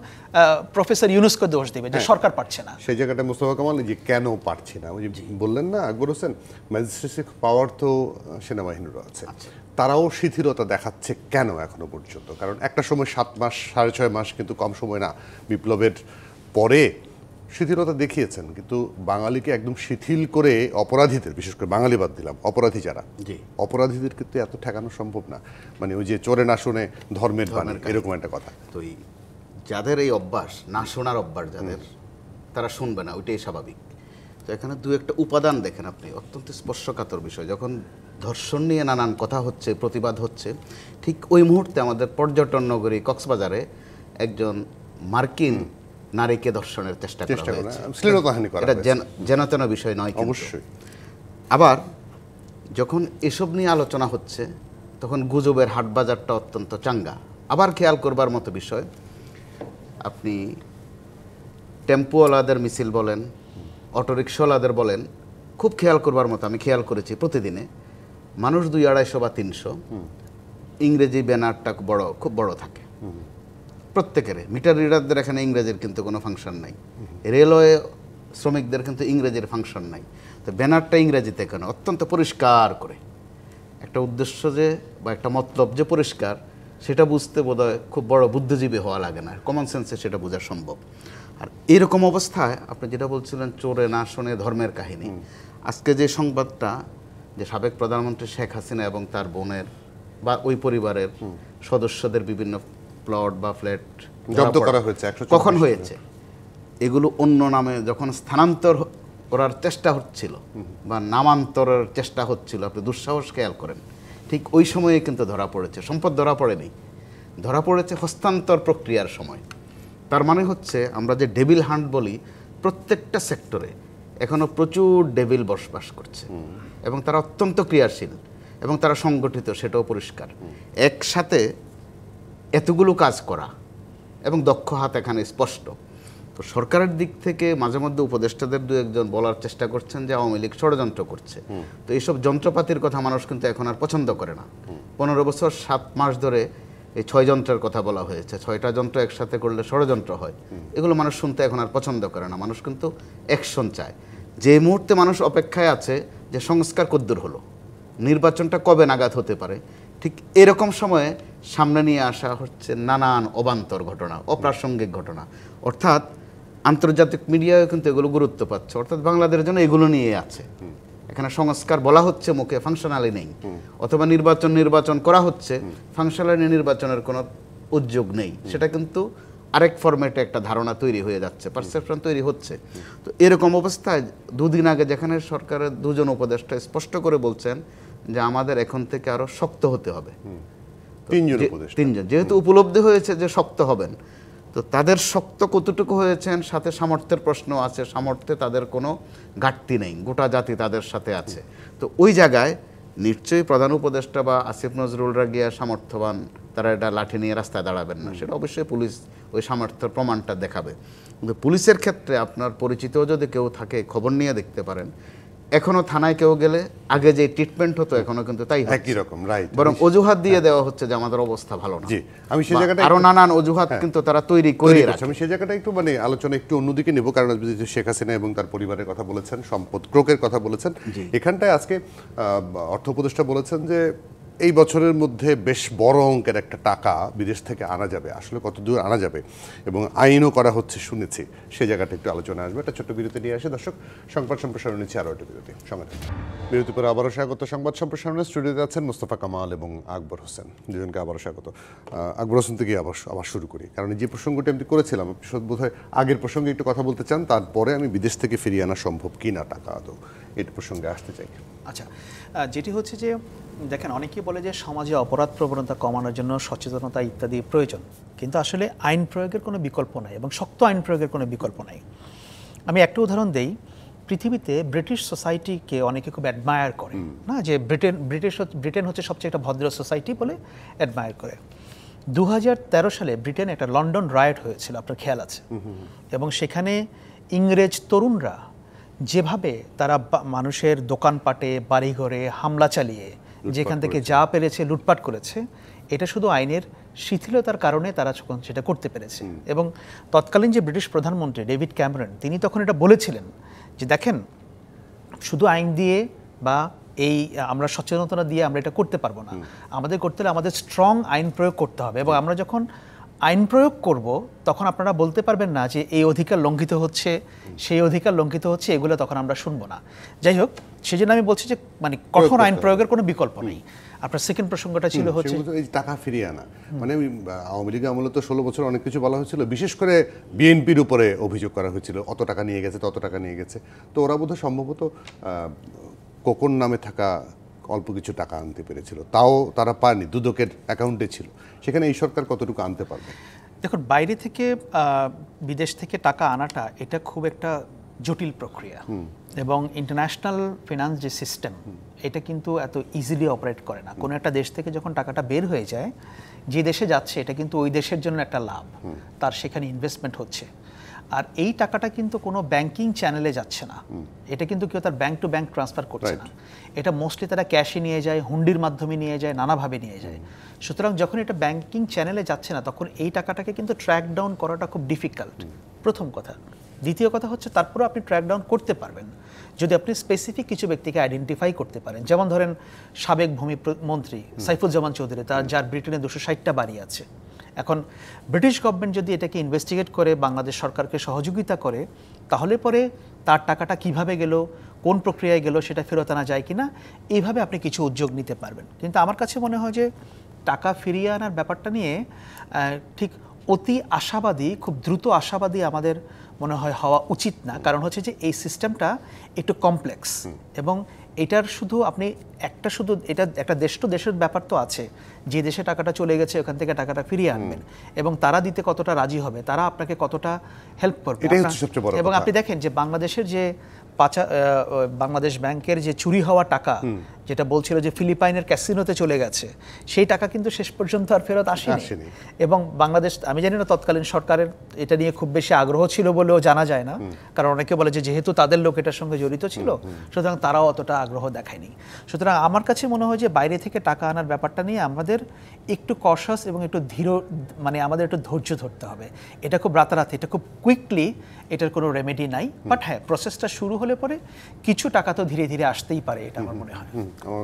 প্রফেসর ইউনুসকে দোষ দেবে যে সরকার পারছে না। সেই জায়গাটা মোস্তফা কামাল যে কেন পারছি না, ওই যে বললেন না আকবর হোসেন, ম্যাজিস্ট্রেসি পাওয়ার তো সেনাবাহিনীরও আছে, তারাও শিথিলতা দেখাচ্ছে কেন এখনো পর্যন্ত? কারণ একটা সময় 7 মাস 6.5 মাস কিন্তু কম সময় না, বিপ্লবের পরে শিথিলতা দেখিয়েছেন, কিন্তু বাঙালিকে একদম শিথিল করে অপরাধীদের, বিশেষ করে বাঙালি বাদ দিলাম, অপরাধী যারা, অপরাধীদের কিন্তু এত ঠেকানো সম্ভব না। মানে ওই যে চোরে না শুনে ধর্মের বাণী, এরকম একটা কথা। তো যাদের এই অভ্যাস, না শোনার অভ্যাস যাদের, তারা শুনবে না, ওইটাই স্বাভাবিক। তো এখানে দু একটা উপাদান দেখেন আপনি, অত্যন্ত স্পর্শকাতর বিষয়। যখন ধর্ষণ নিয়ে নানান কথা হচ্ছে, প্রতিবাদ হচ্ছে, ঠিক ওই মুহূর্তে আমাদের পর্যটন নগরী কক্সবাজারে একজন মার্কিন নারীকে ধর্ষণের চেষ্টা করা হয়েছে। এটা যেন তেন বিষয় নয় অবশ্যই। আবার যখন এসব নিয়ে আলোচনা হচ্ছে তখন গুজবের হাটবাজারটা অত্যন্ত চাঙ্গা। আবার খেয়াল করবার মতো বিষয়, আপনি টেম্পোওয়ালাদের মিছিল বলেন, অটোরিকশাওয়ালাদের বলেন, খুব খেয়াল করবার মতো, আমি খেয়াল করেছি প্রতিদিনে মানুষ 200-250 বা 300, ইংরেজি ব্যানারটা খুব বড় থাকে প্রত্যেকের। মিটার রিডারদের এখানে ইংরেজির কিন্তু কোনো ফাংশন নাই, রেলওয়ে শ্রমিকদের কিন্তু ইংরেজির ফাংশন নাই। তো ব্যানারটা ইংরেজিতে কেন? অত্যন্ত পরিষ্কার করে একটা উদ্দেশ্য যে বা একটা মতলব যে পরিষ্কার, সেটা বুঝতে বোধহয় খুব বড় বুদ্ধিজীবী হওয়া লাগে না, কমন সেন্সে সেটা বোঝা সম্ভব। আর এরকম অবস্থায় আপনি যেটা বলছিলেন চোরে না শুনে ধর্মের কাহিনী, আজকে যে সংবাদটা যে সাবেক প্রধানমন্ত্রী শেখ হাসিনা এবং তার বোনের বা ওই পরিবারের সদস্যদের বিভিন্ন প্লট বা ফ্ল্যাট জব্দ করা হয়েছে, কখন হয়েছে? এগুলো অন্য নামে যখন স্থানান্তর করার চেষ্টা হচ্ছিল বা নামান্তরের চেষ্টা হচ্ছিল, আপনি দুঃসাহস খেয়াল করেন, ঠিক ওই সময়ে কিন্তু ধরা পড়েছে। সম্পদ ধরা পড়েনি, ধরা পড়েছে হস্তান্তর প্রক্রিয়ার সময়। তার মানে হচ্ছে আমরা যে ডেভিল হান্ট বলি, প্রত্যেকটা সেক্টরে এখনো প্রচুর ডেভিল বসবাস করছে এবং তারা অত্যন্ত ক্রিয়াশীল এবং তারা সংগঠিত, সেটাও পরিষ্কার। একসাথে এতগুলো কাজ করা এবং দক্ষ হাত এখানে স্পষ্ট। তো সরকারের দিক থেকে মাঝে মধ্যে উপদেষ্টাদের 2-1 বলার চেষ্টা করছেন যে আওয়ামী লীগ ষড়যন্ত্র করছে। তো এইসব যন্ত্রপাতির কথা মানুষ কিন্তু এখন আর পছন্দ করে না। 15 বছর 7 মাস ধরে এই 6 যন্ত্রের কথা বলা হয়েছে, 6টা যন্ত্র একসাথে করলে ষড়যন্ত্র হয়, এগুলো মানুষ শুনতে এখন আর পছন্দ করে না। মানুষ কিন্তু অ্যাকশন চায়। যে মুহূর্তে মানুষ অপেক্ষায় আছে যে সংস্কার কদ্দূর হলো, নির্বাচনটা কবে নাগাদ হতে পারে, ঠিক এরকম সময়ে সামনে নিয়ে আসা হচ্ছে নানান অবান্তর ঘটনা, অপ্রাসঙ্গিক ঘটনা। অর্থাৎ আন্তর্জাতিক মিডিয়ায় কিন্তু এগুলো গুরুত্ব পাচ্ছে, অর্থাৎ বাংলাদেশের জন্য এগুলো নিয়ে আছে। এখানে সংস্কার বলা হচ্ছে মুখে, ফাংশনালি নেই। অথবা নির্বাচন করা হচ্ছে, ফাংশনালি নির্বাচনের কোনো উদ্যোগ নেই। সেটা কিন্তু আরেক ফরম্যাটে একটা ধারণা তৈরি হয়ে যাচ্ছে, পারসেপশন তৈরি হচ্ছে। তো এরকম অবস্থায় 2 দিন আগে যেখানে সরকারের 2 জন উপদেষ্টা স্পষ্ট করে বলছেন যে আমাদের এখন থেকে আরো শক্ত হতে হবে, 3 জন যেহেতু উপলব্ধি হয়েছে যে শক্ত হবেন, তো তাদের শক্ত কতটুকু হয়েছেন, সাথে সামর্থ্যের প্রশ্ন আছে। সামর্থ্যে তাদের কোনো ঘাটতি নেই, গোটা জাতি তাদের সাথে আছে। তো ওই জায়গায় নিশ্চয়ই প্রধান উপদেষ্টা বা আসিফ নজরুলরা গিয়া সামর্থ্যবান, তারা এটা লাঠি নিয়ে রাস্তায় দাঁড়াবেন না, সেটা অবশ্যই পুলিশ ওই সামর্থ্যের প্রমাণটা দেখাবে। কিন্তু পুলিশের ক্ষেত্রে আপনার পরিচিত যদি কেউ থাকে, খবর নিয়ে দেখতে পারেন, এখনো থানায় কেউ গেলে আগে যে ট্রিটমেন্ট হতো এখনো কিন্তু তাই একই রকম, রাইট। বরং অজুহাত দিয়ে দেওয়া হচ্ছে যে আমাদের অবস্থা ভালো না। জি, আমি সেই জায়গাটা আরো নানান অজুহাত কিন্তু তারা তৈরি করে রাখছে। আমি সেই জায়গাটা একটু মানে আলোচনা একটু অন্যদিকে নেব, কারণ শেখ হাসিনা এবং তার পরিবারের কথা বলেছেন, সম্পদ ক্রোকের কথা বলেছেন। এখানটায় আজকে অর্থ উপদেষ্টা বলেছেন যে এই বছরের মধ্যে বেশ বড় অঙ্কের একটা টাকা বিদেশ থেকে আনা যাবে। আসলে কত দূর আনা যাবে এবং আইনও করা হচ্ছে শুনেছি, সেই জায়গাটা একটু আলোচনা আসবে। একটা ছোট্ট বিরতি নিয়ে আসে দর্শক, সংবাদ সম্প্রসারণ নিচ্ছে আরও একটা বিরতি। সঙ্গে বিরতি পরে আবারও স্বাগত। সংবাদ সম্প্রসারণের স্টুডিওতে আছেন মোস্তফা কামাল এবং আকবর হোসেন, দুজনকে আবারও স্বাগত। আকবর হোসেন থেকে আবার শুরু করি, কারণ যে প্রসঙ্গটি আমি করেছিলাম, বোধহয় আগের প্রসঙ্গে একটু কথা বলতে চান, তারপরে আমি বিদেশ থেকে ফিরিয়ে আনা সম্ভব কি না টাকা আদৌ, এই প্রসঙ্গে আসতে চাই। আচ্ছা, যেটি হচ্ছে যে দেখেন, অনেকেই বলে যে সমাজে অপরাধ প্রবণতা কমানোর জন্য সচেতনতা ইত্যাদি প্রয়োজন, কিন্তু আসলে আইন প্রয়োগের কোনো বিকল্প নাই এবং শক্ত আইন প্রয়োগের কোনো বিকল্প নাই। আমি একটা উদাহরণ দেই, পৃথিবীতে ব্রিটিশ সোসাইটিকে অনেকে খুব অ্যাডমায়ার করে না, যে ব্রিটেন হচ্ছে সবচেয়ে একটা ভদ্র সোসাইটি বলে অ্যাডমায়ার করে। 2013 সালে ব্রিটেনে একটা লন্ডন রায়ট হয়েছিল, আপনার খেয়াল আছে? এবং সেখানে ইংরেজ তরুণরা যেভাবে তারা মানুষের দোকানপাটে, বাড়িঘরে হামলা চালিয়ে যেখান থেকে যা পেরেছে লুটপাট করেছে, এটা শুধু আইনের শিথিলতার কারণে তারা সেটা করতে পেরেছে। এবং তৎকালীন যে ব্রিটিশ প্রধানমন্ত্রী ডেভিড ক্যামেরন, তিনি তখন এটা বলেছিলেন যে দেখেন, শুধু আইন দিয়ে বা এই আমরা সচেতনতা দিয়ে আমরা এটা করতে পারবো না, আমাদের করতে হলে আমাদের স্ট্রং আইন প্রয়োগ করতে হবে। এবং আমরা যখন আইন প্রয়োগ করব তখন আপনারা বলতে পারবেন না যে এই অধিকার লঙ্ঘিত হচ্ছে, সেই অধিকার লঙ্ঘিত হচ্ছে, এগুলো তখন আমরা শুনবো না। যাই হোক, সেই জন্য আমি বলছি যে মানে কঠোর আইন প্রয়োগের কোনো বিকল্প নেই। আপনার সেকেন্ড প্রসঙ্গটা ছিল হচ্ছে এই টাকা ফিরিয়ে আনা, মানে আওয়ামী লীগ আমলে তো 16 বছর অনেক কিছু বলা হয়েছিল, বিশেষ করে বিএনপির উপরে অভিযোগ করা হয়েছিল, অত টাকা নিয়ে গেছে, তত টাকা নিয়ে গেছে। তো ওরা বোধহয় সম্ভবত কোকন নামে থাকা অল্প কিছু টাকা আনতে পেরেছিল, তাও তারা পায়নি, দুদকের অ্যাকাউন্টে ছিল। সেখানে এই সরকার কতটুকু আনতে পারবে? দেখুন, বাইরে থেকে বিদেশ থেকে টাকা আনাটা এটা খুব একটা জটিল প্রক্রিয়া, এবং ইন্টারন্যাশনাল ফিনান্স যে সিস্টেম এটা কিন্তু এত ইজিলি অপারেট করে না। কোনো একটা দেশ থেকে যখন টাকাটা বের হয়ে যায়, যে দেশে যাচ্ছে এটা কিন্তু ওই দেশের জন্য একটা লাভ, তার সেখানে ইনভেস্টমেন্ট হচ্ছে। আর এই টাকাটা কিন্তু কোনো ব্যাংকিং চ্যানেলে যাচ্ছে না, এটা কিন্তু কেউ তার ব্যাংক টু ব্যাংক ট্রান্সফার করছে না, এটা মোস্টলি তারা ক্যাশে নিয়ে যায়, হুন্ডির মাধ্যমে নিয়ে যায়, নানাভাবে নিয়ে যায়। সুতরাং যখন এটা ব্যাংকিং চ্যানেলে যাচ্ছে না, তখন এই টাকাটাকে কিন্তু ট্র্যাক ডাউন করাটা খুব ডিফিকাল্ট, প্রথম কথা। দ্বিতীয় কথা হচ্ছে, তারপরেও আপনি ট্র্যাক ডাউন করতে পারবেন যদি আপনি স্পেসিফিক কিছু ব্যক্তিকে আইডেন্টিফাই করতে পারেন। যেমন ধরেন সাবেক ভূমিমন্ত্রী সাইফুজ্জামান চৌধুরী, যার ব্রিটেনে 260টা বাড়ি আছে। এখন ব্রিটিশ গভর্নমেন্ট যদি এটাকে ইনভেস্টিগেট করে বাংলাদেশ সরকারকে সহযোগিতা করে, তাহলে পরে তার টাকাটা কিভাবে গেল, কোন প্রক্রিয়ায় গেল, সেটা ফেরত আনা যায় কিনা, এইভাবে আপনি কিছু উদ্যোগ নিতে পারবেন। কিন্তু আমার কাছে মনে হয় যে টাকা ফিরিয়ে আনার ব্যাপারটা নিয়ে ঠিক অতি আশাবাদী, খুব দ্রুত আশাবাদী আমাদের মনে হয় হওয়া উচিত না। কারণ হচ্ছে যে এই সিস্টেমটা একটু কমপ্লেক্স, এবং এটার শুধু আপনি এটা একটা দেশ টু দেশের ব্যাপার তো আছে, যে দেশে টাকাটা চলে গেছে ওখান থেকে টাকাটা ফিরিয়ে আনবেন, এবং তারা দিতে কতটা রাজি হবে, তারা আপনাকে কতটা হেল্প করবে। এবং আপনি দেখেন যে বাংলাদেশের যে বাংলাদেশ ব্যাংকের যে চুরি হওয়া টাকা, যেটা বলছিল যে ফিলিপাইনের ক্যাসিনোতে চলে গেছে, সেই টাকা কিন্তু শেষ পর্যন্ত আর ফেরত আসেনি। এবং বাংলাদেশ, আমি জানি না তৎকালীন সরকারের এটা নিয়ে খুব বেশি আগ্রহ ছিল বলেও জানা যায় না, কারণ অনেকে বলে যে যেহেতু তাদের লোক এটার সঙ্গে জড়িত ছিল, সুতরাং তারাও অতটা আগ্রহ দেখায়নি। সুতরাং আমার কাছে মনে হয় যে বাইরে থেকে টাকা আনার ব্যাপারটা নিয়ে আমাদের একটু কশাস এবং একটু ধীর, মানে আমাদের একটু ধৈর্য ধরতে হবে। এটা খুব রাতারাতি, এটা খুব কুইকলি এটার কোনো রেমেডি নাই। বাট হ্যাঁ, প্রসেসটা শুরু হলে পরে কিছু টাকা তো ধীরে ধীরে আসতেই পারে, এটা আমার মনে হয়।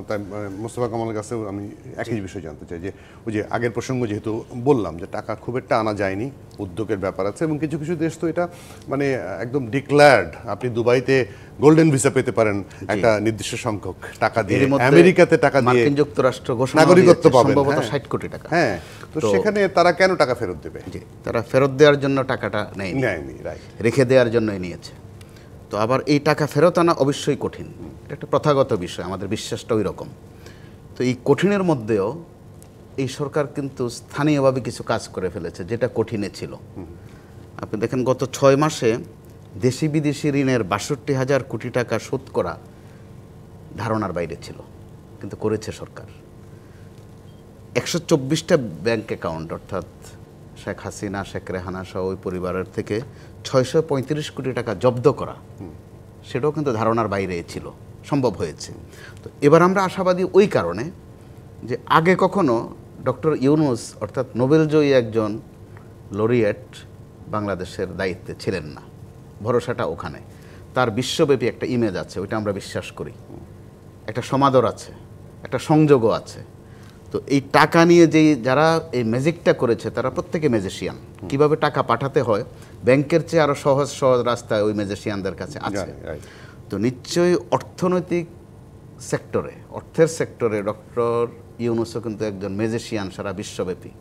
তাই মোস্তফা কামালের কাছেও আমি একই বিষয় জানতে চাই, যে ওই যে আগের প্রসঙ্গ যেহেতু বললাম যে টাকা খুব একটা আনা যায়নি, উদ্যোগের ব্যাপার আছে, এবং কিছু কিছু দেশ তো এটা মানে একদম ডিক্লেয়ার্ড, আপনি দুবাইতে গোল্ডেন ভিসা পেতে পারেন একটা নির্দিষ্ট সংখ্যক টাকা দিয়ে, আমেরিকাতে টাকা দিয়ে মার্কিন যুক্তরাষ্ট্র নাগরিকত্ব পাবেন সম্ভবত 60 কোটি টাকা। হ্যাঁ, তো সেখানে তারা কেন টাকা ফেরত দেবে? তারা ফেরত দেওয়ার জন্য টাকাটা নেয়নি, রাইট, রেখে দেওয়ার জন্যই নিয়েছে। তো আবার এই টাকা ফেরত আনা অবশ্যই কঠিন, এটা একটা প্রথাগত বিষয়, আমাদের বিশ্বাসটা ওই রকম। তো এই কঠিনের মধ্যেও এই সরকার কিন্তু স্থানীয়ভাবে কিছু কাজ করে ফেলেছে, যেটা কঠিনে ছিল। আপনি দেখেন গত 6 মাসে দেশি বিদেশি ঋণের ৬২,০০০ কোটি টাকা শোধ করা ধারণার বাইরে ছিল, কিন্তু করেছে সরকার। 124টা ব্যাংক অ্যাকাউন্ট, অর্থাৎ শেখ হাসিনা, শেখ রেহানা সহ ওই পরিবারের থেকে 635 কোটি টাকা জব্দ করা, সেটাও কিন্তু ধারণার বাইরে ছিল, সম্ভব হয়েছে। তো এবার আমরা আশাবাদী ওই কারণে যে আগে কখনো ডক্টর ইউনূস অর্থাৎ নোবেলজয়ী একজন লরিয়েট বাংলাদেশের দায়িত্বে ছিলেন না, ভরসাটা ওখানে। তার বিশ্বব্যাপী একটা ইমেজ আছে, ওইটা আমরা বিশ্বাস করি, একটা সমাদর আছে, একটা সংযোগও আছে। তো এই টাকা নিয়ে যারা এই ম্যাজিকটা করেছে তারা প্রত্যেকে ম্যাজিশিয়ান, কিভাবে টাকা পাঠাতে হয় ব্যাংকের চেয়ে আরও সহজ সহজ রাস্তায় ওই ম্যাজিশিয়ানদের কাছে আছে। তো নিশ্চয়ই অর্থনৈতিক সেক্টরে, অর্থের সেক্টরে ডক্টর ইউনূসও কিন্তু একজন ম্যাজিশিয়ান সারা বিশ্বব্যাপী।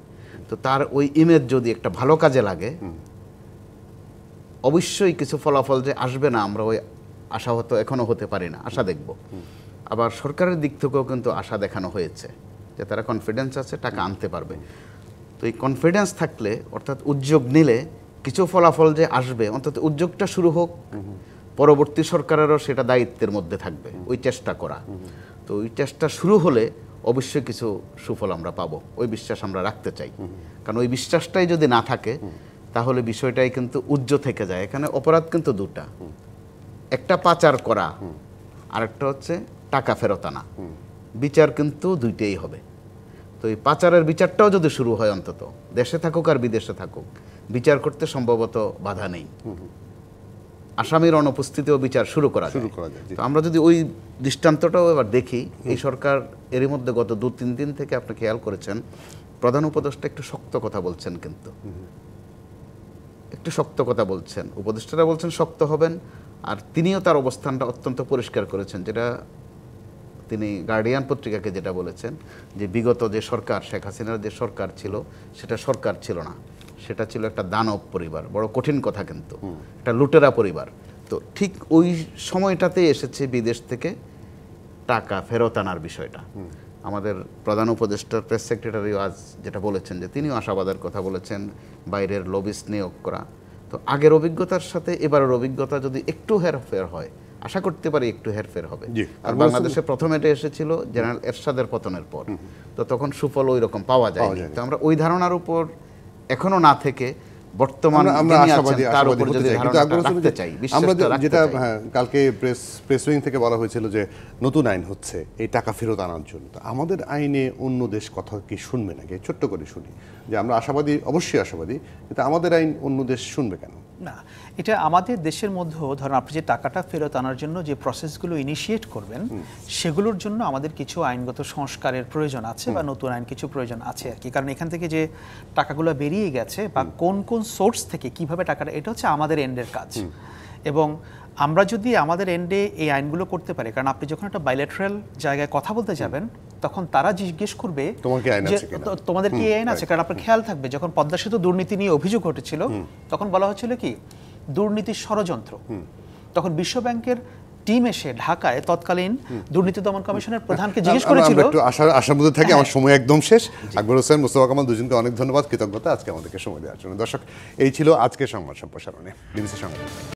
তো তার ওই ইমেজ যদি একটা ভালো কাজে লাগে, অবশ্যই কিছু ফলাফল যে আসবে না আমরা ওই আশা হয়তো এখনও হতে পারি না, আশা দেখব। আবার সরকারের দিক থেকেও কিন্তু আশা দেখানো হয়েছে যে তারা কনফিডেন্স আছে টাকা আনতে পারবে। তো এই কনফিডেন্স থাকলে, অর্থাৎ উদ্যোগ নিলে কিছু ফলাফল যে আসবে, অন্তত উদ্যোগটা শুরু হোক, পরবর্তী সরকারেরও সেটা দায়িত্বের মধ্যে থাকবে ওই চেষ্টা করা। তো ওই চেষ্টা শুরু হলে অবশ্যই কিছু সুফল আমরা পাবো, ওই বিশ্বাস আমরা রাখতে চাই। কারণ ওই বিশ্বাসটাই যদি না থাকে তাহলে বিষয়টাই কিন্তু উজ্জ্ব থেকে যায়। এখানে অপরাধ কিন্তু দুটা, একটা পাচার করা, আরেকটা হচ্ছে টাকা ফেরত আনা। বিচার কিন্তু দুইটাই হবে। তো এই পাচারের বিচারটাও যদি শুরু হয়, অন্তত দেশে থাকুক আর বিদেশে থাকুক, বিচার করতে সম্ভবত বাধা নেই। আসামির অনুপস্থিতিও বিচার শুরু করা যায়। তো আমরা যদি ওই দৃষ্টান্তটাও এবার দেখি, এই সরকার এরই মধ্যে গত 2-3 দিন থেকে আপনি খেয়াল করেছেন প্রধান উপদেষ্টা একটু শক্ত কথা বলছেন, কিন্তু একটু শক্ত কথা বলছেন, উপদেষ্টারা বলছেন শক্ত হবেন, আর তিনিও তার অবস্থানটা অত্যন্ত পরিষ্কার করেছেন, যেটা তিনি গার্ডিয়ান পত্রিকাকে যেটা বলেছেন যে বিগত যে সরকার, শেখ হাসিনার যে সরকার ছিল, সেটা সরকার ছিল না, সেটা ছিল একটা দানব পরিবার। বড় কঠিন কথা, কিন্তু একটা লুটেরা পরিবার। তো ঠিক ওই সময়টাতে এসেছে বিদেশ থেকে টাকা ফেরত আনার বিষয়টা। আমাদের প্রধান উপদেষ্টার প্রেস সেক্রেটারিও আজ যেটা বলেছেন যে তিনিও আশাবাদের কথা বলেছেন, বাইরের লবিস্ট নিয়োগ করা। তো আগের অভিজ্ঞতার সাথে এবারের অভিজ্ঞতা যদি একটু হেরফের হয়, আশা করতে পারি একটু হেরফের হবে। আর বাংলাদেশে প্রথম এটা এসেছিল জেনারেল এরশাদের পতনের পর, তো তখন সুফল ওই রকম পাওয়া যায়। তো আমরা ওই ধারণার উপর এখনো না থেকে বর্তমান আমরা আশাবাদী তার উপর যদি কিন্তু রাখতে চাই, আমরা যেটা কালকে প্রেস উইং থেকে বলা হয়েছিল যে নতুন আইন হচ্ছে এই টাকা ফেরত আনার জন্য। আমাদের আইনে অন্য দেশ কথা কি শুনবে নাকি? ছোট্ট করে শুনি যে আমরা আশাবাদী, অবশ্যই আশাবাদী, কিন্তু আমাদের আইন অন্য দেশ শুনবে কেন? না, এটা আমাদের দেশের মধ্যেও ধরুন আপনি যে টাকাটা ফেরত আনার জন্য যে প্রসেসগুলো ইনিশিয়েট করবেন, সেগুলোর জন্য আমাদের কিছু আইনগত সংস্কারের প্রয়োজন আছে বা নতুন আইন কিছু প্রয়োজন আছে আর কি। কারণ এখান থেকে যে টাকাগুলো বেরিয়ে গেছে বা কোন কোন সোর্স থেকে কিভাবে টাকাটা, এটা হচ্ছে আমাদের এন্ডের কাজ। এবং আমরা যদি আমাদের এন্ডে এই আইনগুলো করতে পারি, কারণ আপনি যখন একটা বাইলেটারাল জায়গায় কথা বলতে যাবেন তখন তারা জিজ্ঞেস করবে তোমাদের কি আইন আছে। কারণ আপনার খেয়াল থাকবে যখন পদ্মা সেতু দুর্নীতি নিয়ে অভিযোগ উঠেছিল, তখন বলা হচ্ছিল কি দুর্নীতির ষড়যন্ত্র। তখন বিশ্ব ব্যাংকের টিম এসে ঢাকায় তৎকালীন দুর্নীতি দমন কমিশনের প্রধানকে জিজ্ঞেস করেছিল। একটু আশার মধ্যে থাকি, আমার সময় একদম শেষ। আকবর হোসেন, মোস্তফা কামাল, দুজনকে অনেক ধন্যবাদ, কৃতজ্ঞতা আজকে আমাদেরকে সময় দেওয়ার জন্য। দর্শক, এই ছিল আজকের সংবাদ সম্প্রসারণে। বিবিসি সংবাদ।